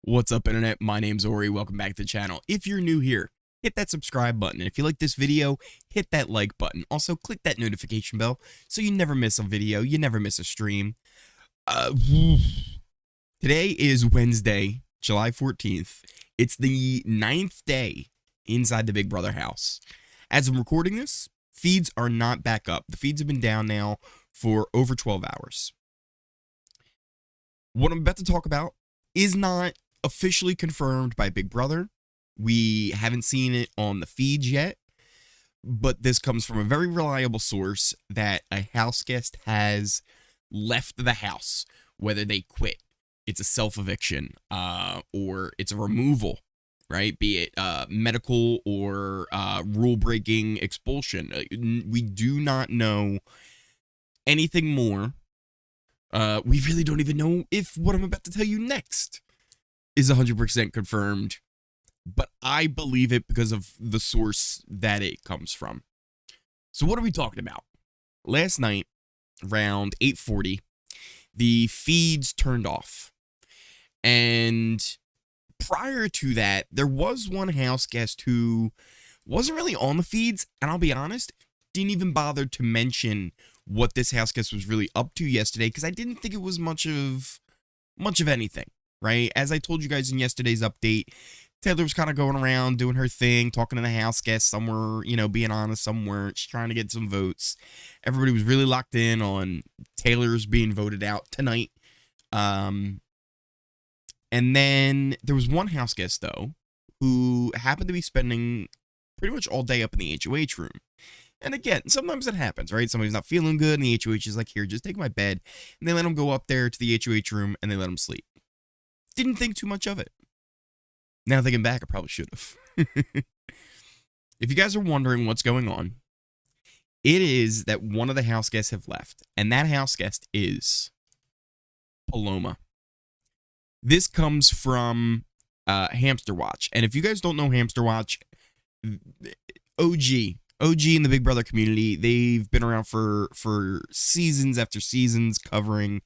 What's up, internet? My name's Ori. Welcome back to the channel. If you're new here, hit that subscribe button. And if you like this video, hit that like button. Also, click that notification bell so you never miss a video, you never miss a stream. Today is Wednesday, July 14th. It's the 9th day inside the Big Brother house. As I'm recording this, feeds are not back up. The feeds have been down now for over 12 hours. What I'm about to talk about is not officially confirmed by Big Brother. We haven't seen it on the feeds yet, but this comes from a very reliable source that a house guest has left the house, whether they quit, it's a self-eviction, or it's a removal, right? Be it medical or rule-breaking expulsion. We do not know anything more. We really don't even know if what I'm about to tell you next is 100% confirmed, but I believe it because of the source that it comes from. So what are we talking about? Last night, around 8:40, the feeds turned off. And prior to that, there was one house guest who wasn't really on the feeds, and I'll be honest, didn't even bother to mention what this house guest was really up to yesterday, because I didn't think it was much of anything, right? As I told you guys in yesterday's update, Taylor was kind of going around doing her thing, talking to the house guests. Some were, being honest, some weren't. She's trying to get some votes. Everybody was really locked in on Taylor's being voted out tonight. And then there was one house guest, though, who happened to be spending pretty much all day up in the HOH room. And again, sometimes it happens, right? Somebody's not feeling good, and the HOH is like, here, just take my bed. And they let him go up there to the HOH room, and they let him sleep. Didn't think too much of it. Now thinking back, I probably should have. If you guys are wondering what's going on, it is that one of the house guests have left, and that house guest is Paloma. This comes from Hamster Watch. And if you guys don't know Hamster Watch, OG in the Big Brother community, they've been around for seasons after seasons covering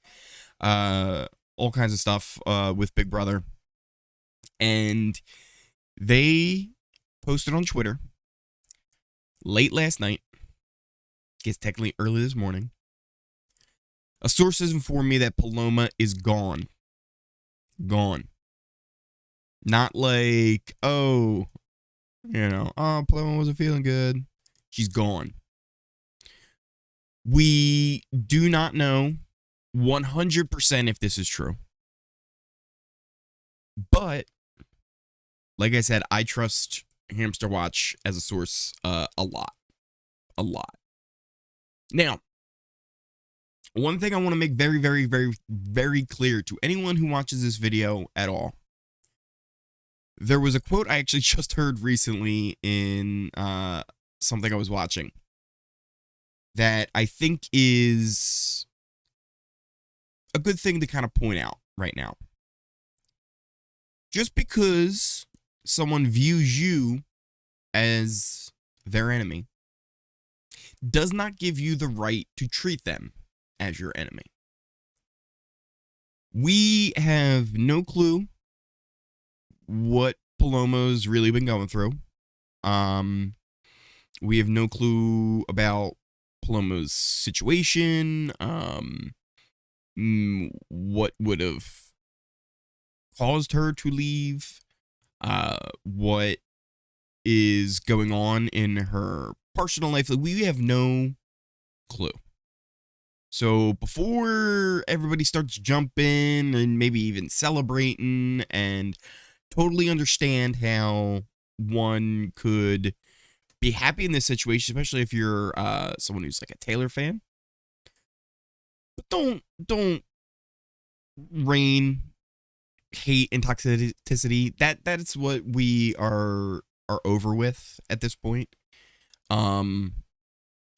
all kinds of stuff with Big Brother. And they posted on Twitter late last night, I guess technically early this morning. A source has informed me that Paloma is gone. Gone. Not like, Paloma wasn't feeling good. She's gone. We do not know 100% if this is true. But, like I said, I trust Hamster Watch as a source a lot. A lot. Now, one thing I want to make very, very, very, very clear to anyone who watches this video at all. There was a quote I actually just heard recently in something I was watching that I think is a good thing to kind of point out right now. Just because someone views you as their enemy does not give you the right to treat them as your enemy. We have no clue what Paloma's really been going through. We have no clue about Paloma's situation, what would have caused her to leave, what is going on in her personal life. Like, we have no clue. So before everybody starts jumping and maybe even celebrating and totally understand how one could be happy in this situation, especially if you're someone who's like a Taylor fan, but don't rain hate and toxicity. That's what we are over with at this point.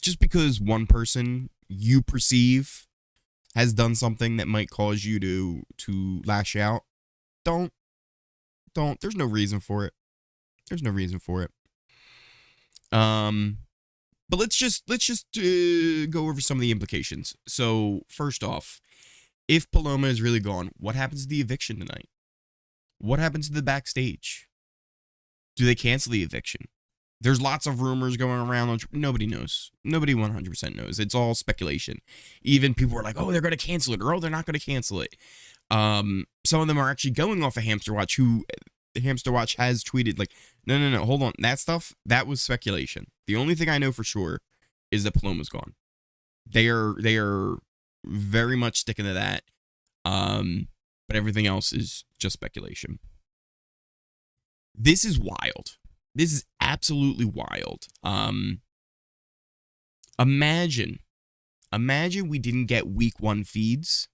Just because one person you perceive has done something that might cause you to lash out, don't. There's no reason for it. There's no reason for it. But let's just go over some of the implications. So first off, if Paloma is really gone, what happens to the eviction tonight? What happens to the backstage? Do they cancel the eviction? There's lots of rumors going around. Nobody knows. Nobody 100% knows. It's all speculation. Even people are like, oh, they're going to cancel it, or oh, they're not going to cancel it. Some of them are actually going off of Hamster Watch, who Hamster Watch has tweeted like, no, hold on. That stuff, that was speculation. The only thing I know for sure is that Paloma's gone. They are very much sticking to that. But everything else is just speculation. This is wild. This is absolutely wild. Imagine we didn't get week 1 feeds.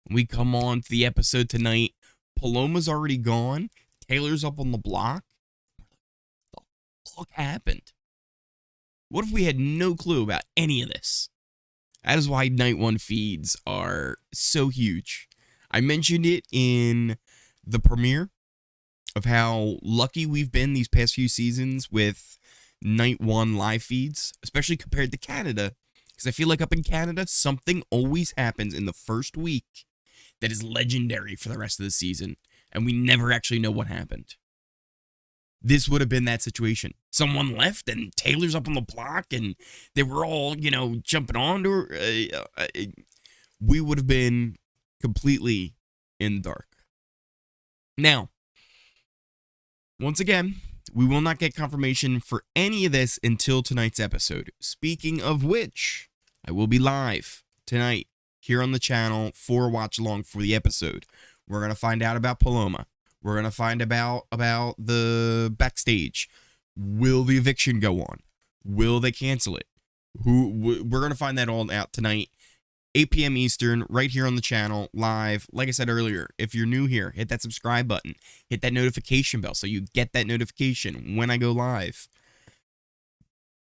We come on to the episode tonight. Paloma's already gone. Taylor's up on the block. What the fuck happened? What if we had no clue about any of this? That is why night 1 feeds are so huge. I mentioned it in the premiere of how lucky we've been these past few seasons with night 1 live feeds, especially compared to Canada. Because I feel like up in Canada, something always happens in the first week that is legendary for the rest of the season, and we never actually know what happened. This would have been that situation. Someone left, and Taylor's up on the block, and they were all, jumping on to her. We would have been completely in the dark. Now, once again, we will not get confirmation for any of this until tonight's episode. Speaking of which, I will be live tonight here on the channel for a watch along for the episode. We're going to find out about Paloma. We're going to find about the backstage. Will the eviction go on? Will they cancel it? We're going to find that all out tonight. 8 p.m. Eastern, right here on the channel, live. Like I said earlier, if you're new here, hit that subscribe button. Hit that notification bell so you get that notification when I go live.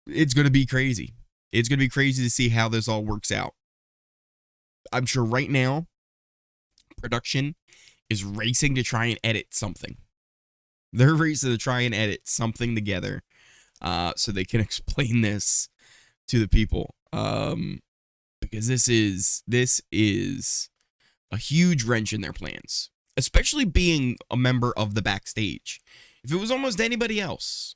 It's going to be crazy. It's going to be crazy to see how this all works out. I'm sure right now, production is racing to try and edit something. They're racing to try and edit something together so they can explain this to the people. Because this is a huge wrench in their plans, especially being a member of the backstage. If it was almost anybody else,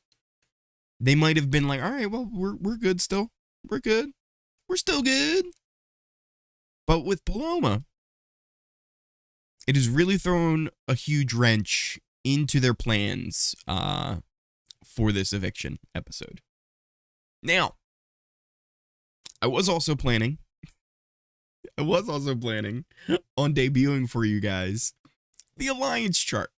they might have been like, all right, well, we're good still. We're good. We're still good. But with Paloma, it has really thrown a huge wrench into their plans for this eviction episode. Now, I was also planning on debuting for you guys the alliance chart.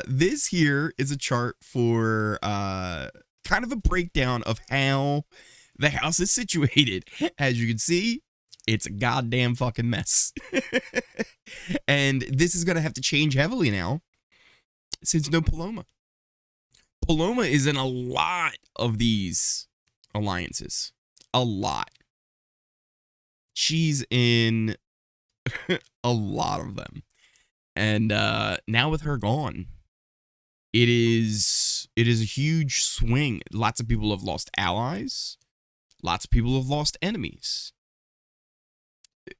This here is a chart for kind of a breakdown of how the house is situated. As you can see, it's a goddamn fucking mess. And this is going to have to change heavily now since no Paloma. Paloma is in a lot of these alliances. A lot. She's in a lot of them. And now with her gone, it is a huge swing. Lots of people have lost allies. Lots of people have lost enemies.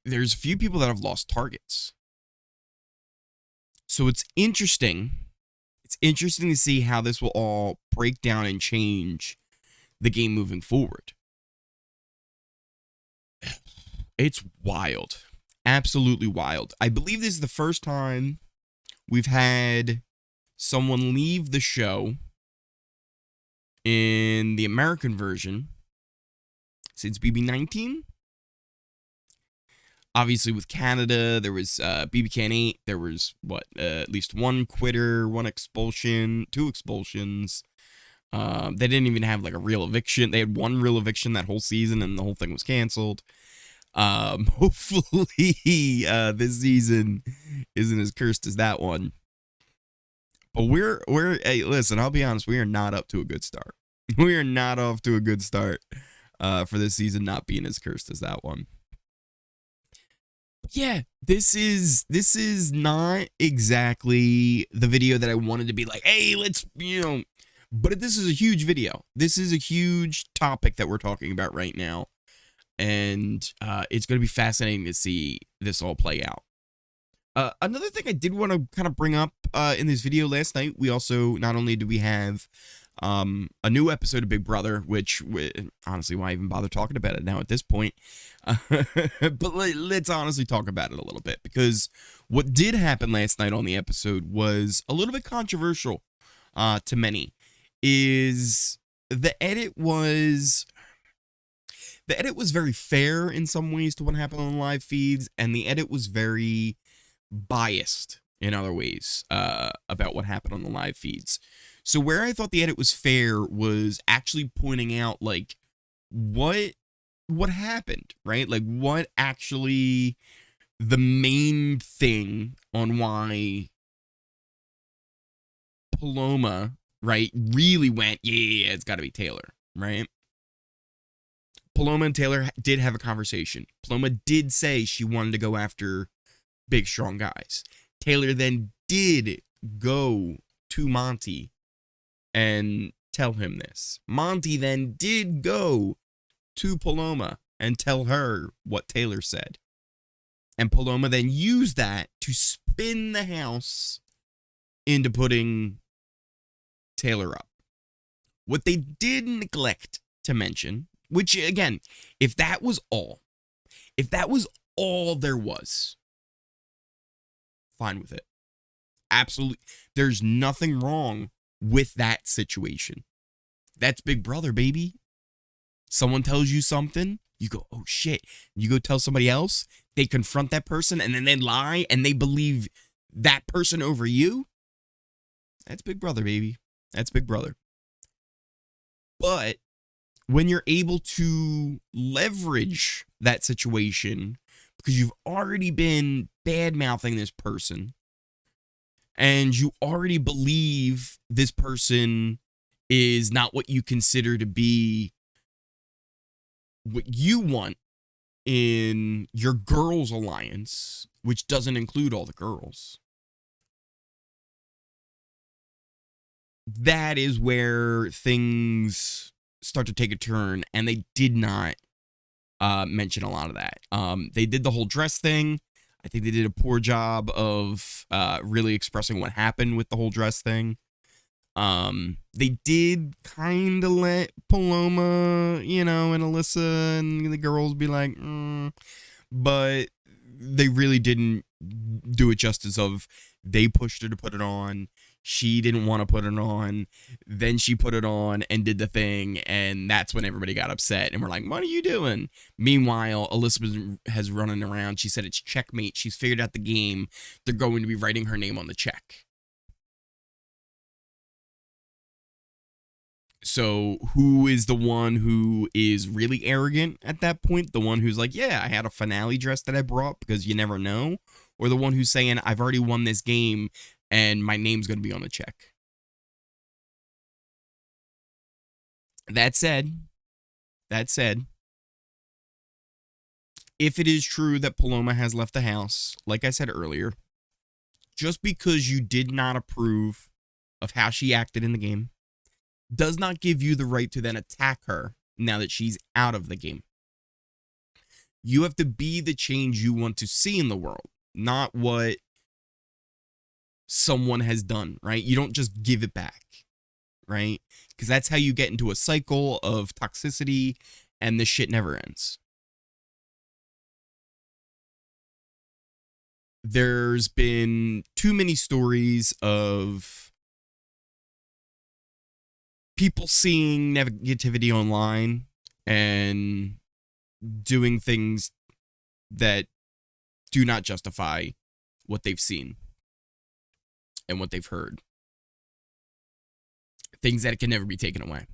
There's a few people that have lost targets. So it's interesting. It's interesting to see how this will all break down and change the game moving forward. It's wild. Absolutely wild. I believe this is the first time we've had someone leave the show in the American version since BB19. Obviously, with Canada, there was BB Can 8. There was, at least one quitter, one expulsion, 2 expulsions. They didn't even have, like, a real eviction. They had one real eviction that whole season, and the whole thing was canceled. Hopefully, this season isn't as cursed as that one. But hey, listen, I'll be honest, we are not up to a good start. We are not off to a good start for this season not being as cursed as that one. Yeah, this is not exactly the video that I wanted to be like, hey, let's, but this is a huge video. This is a huge topic that we're talking about right now. And it's going to be fascinating to see this all play out. Another thing I did want to kind of bring up in this video last night, we also, not only do we have a new episode of Big Brother, which, honestly, why even bother talking about it now at this point? But let's honestly talk about it a little bit, because what did happen last night on the episode was a little bit controversial to many. The edit was very fair in some ways to what happened on live feeds, and the edit was very biased in other ways about what happened on the live feeds. So where I thought the edit was fair was actually pointing out, like, what happened, right? Like, what actually the main thing on why Paloma, right, really went, yeah, it's got to be Taylor, right? Paloma and Taylor did have a conversation. Paloma did say she wanted to go after big, strong guys. Taylor then did go to Monty and tell him this. Monty then did go to Paloma and tell her what Taylor said. And Paloma then used that to spin the house into putting Taylor up. What they did neglect to mention, which, again, if that was all there was, fine with it. Absolutely. There's nothing wrong with that situation. That's Big Brother, baby. Someone tells you something, you go, oh shit. You go tell somebody else, they confront that person, and then they lie, and they believe that person over you. That's Big Brother, baby. That's Big Brother. But when you're able to leverage that situation, because you've already been bad-mouthing this person, and you already believe this person is not what you consider to be what you want in your girls' alliance, which doesn't include all the girls, that is where things start to take a turn, and they did not mention a lot of that. They did the whole dress thing. I think they did a poor job of really expressing what happened with the whole dress thing. They did kind of let Paloma, and Alyssa and the girls be like, but they really didn't do it justice of, they pushed her to put it on. She didn't want to put it on. Then she put it on and did the thing. And that's when everybody got upset. And we're like, what are you doing? Meanwhile, Elizabeth has running around. She said it's checkmate. She's figured out the game. They're going to be writing her name on the check. So who is the one who is really arrogant at that point? The one who's like, yeah, I had a finale dress that I brought because you never know? Or the one who's saying, I've already won this game and my name's going to be on the check? That said, if it is true that Paloma has left the house, like I said earlier, just because you did not approve of how she acted in the game does not give you the right to then attack her now that she's out of the game. You have to be the change you want to see in the world, not what someone has done, right? You don't just give it back, right? Because that's how you get into a cycle of toxicity, and the shit never ends. There's been too many stories of people seeing negativity online and doing things that do not justify what they've seen and what they've heard. Things that can never be taken away.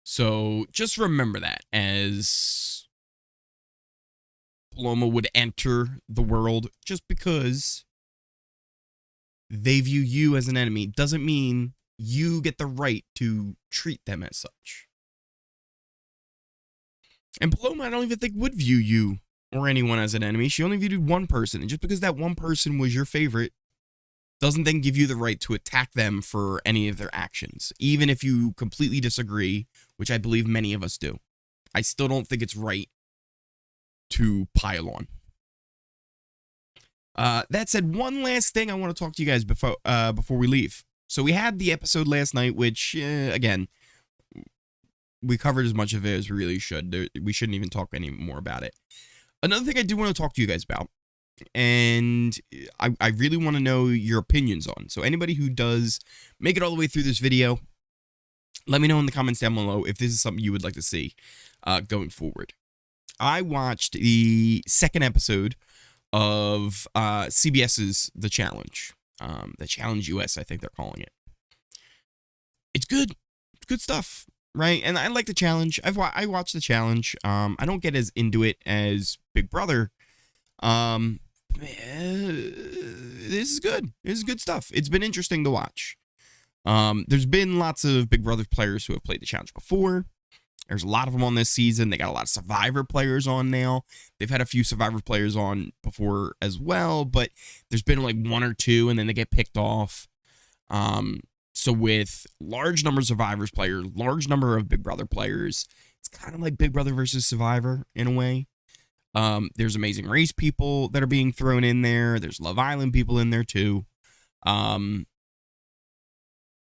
So just remember that as Paloma would enter the world, just because they view you as an enemy doesn't mean you get the right to treat them as such. And Paloma, I don't even think would view you or anyone as an enemy. She only viewed one person. And just because that one person was your favorite doesn't then give you the right to attack them for any of their actions, even if you completely disagree, which I believe many of us do. I still don't think it's right to pile on. That said, one last thing I want to talk to you guys before we leave. So we had the episode last night, which, again, we covered as much of it as we really should. We shouldn't even talk any more about it. Another thing I do want to talk to you guys about, and I really want to know your opinions on. So anybody who does make it all the way through this video, let me know in the comments down below if this is something you would like to see going forward. I watched the second episode of CBS's The Challenge. The Challenge US, I think they're calling it. It's good. It's good stuff, right? And I like The Challenge. I watched The Challenge. I don't get as into it as Big Brother. This is good. This is good stuff. It's been interesting to watch. There's been lots of Big Brother players who have played The Challenge before. There's a lot of them on this season. They got a lot of Survivor players on now. They've had a few Survivor players on before as well, but there's been like one or two, and then they get picked off. So with large number of Survivors players, large number of Big Brother players, it's kind of like Big Brother versus Survivor in a way. There's Amazing Race people that are being thrown in there. There's Love Island people in there too. But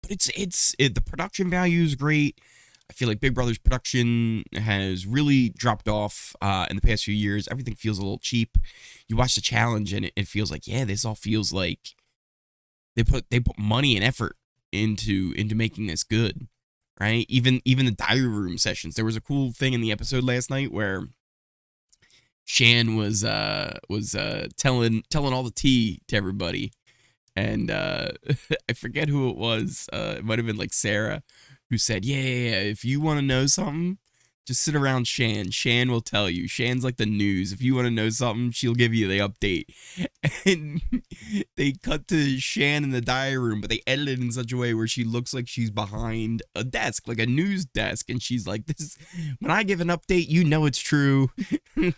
the production value is great. I feel like Big Brother's production has really dropped off in the past few years. Everything feels a little cheap. You watch The Challenge and it feels like, yeah, this all feels like they put money and effort into making this good, right? Even the diary room sessions. There was a cool thing in the episode last night where Shan was telling all the tea to everybody, and I forget who it was. It might have been like Sarah, who said, yeah, if you want to know something, just sit around Shan. Shan will tell you. Shan's like the news. If you want to know something, she'll give you the update. And they cut to Shan in the diary room, but they edited it in such a way where she looks like she's behind a desk, like a news desk. And she's like, "This, when I give an update, you know it's true.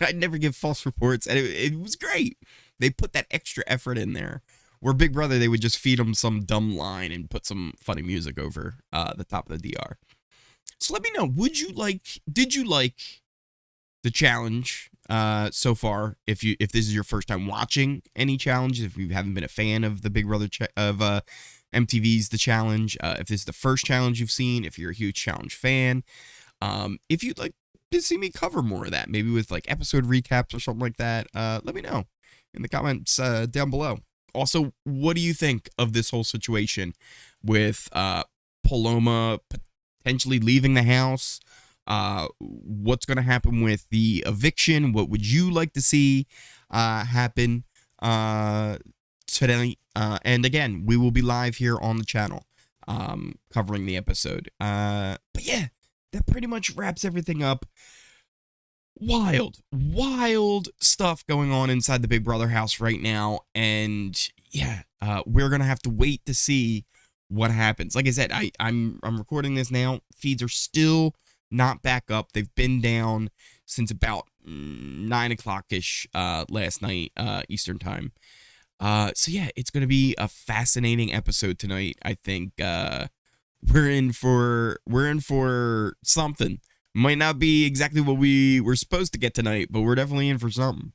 I never give false reports." And it was great. They put that extra effort in there. Where Big Brother, they would just feed them some dumb line and put some funny music over the top of the DR. So let me know, did you like The Challenge so far? If this is your first time watching any challenges, if you haven't been a fan of the Big Brother MTV's The Challenge, if this is the first challenge you've seen, if you're a huge challenge fan, if you'd like to see me cover more of that, maybe with like episode recaps or something like that, let me know in the comments down below. Also, what do you think of this whole situation with Paloma potentially leaving the house? What's going to happen with the eviction? What would you like to see happen today? And again, we will be live here on the channel covering the episode. But yeah, that pretty much wraps everything up. Wild stuff going on inside the Big Brother house right now, and yeah, we're gonna have to wait to see what happens. Like I said, I'm recording this now. Feeds are still not back up. They've been down since about 9 o'clock-ish last night Eastern time. So yeah, it's gonna be a fascinating episode tonight. I think we're in for something. Might not be exactly what we were supposed to get tonight, but we're definitely in for something.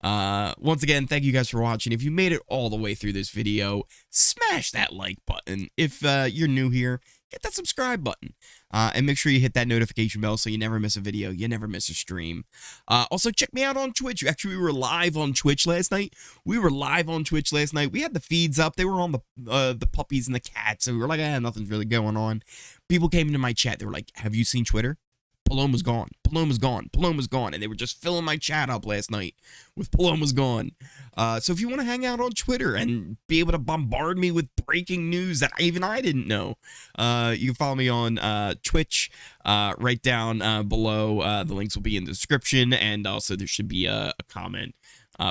Once again, thank you guys for watching. If you made it all the way through this video, smash that like button. If you're new here, hit that subscribe button. And make sure you hit that notification bell so you never miss a video, you never miss a stream. Also, check me out on Twitch. Actually, we were live on Twitch last night. We had the feeds up. They were on the puppies and the cats, and we were like, nothing's really going on. People came into my chat. They were like, have you seen Twitter? Paloma's gone. Paloma's gone. Paloma's gone. And they were just filling my chat up last night with Paloma's gone. So if you want to hang out on Twitter and be able to bombard me with breaking news that even I didn't know, you can follow me on Twitch right down below. The links will be in the description. And also there should be a comment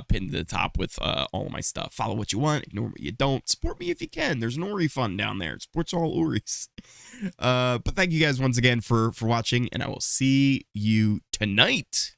pinned to the top with all of my stuff. Follow what you want, ignore what you don't. Support me if you can. There's an Ori fund down there. It supports all Oris. But thank you guys once again for watching, and I will see you tonight.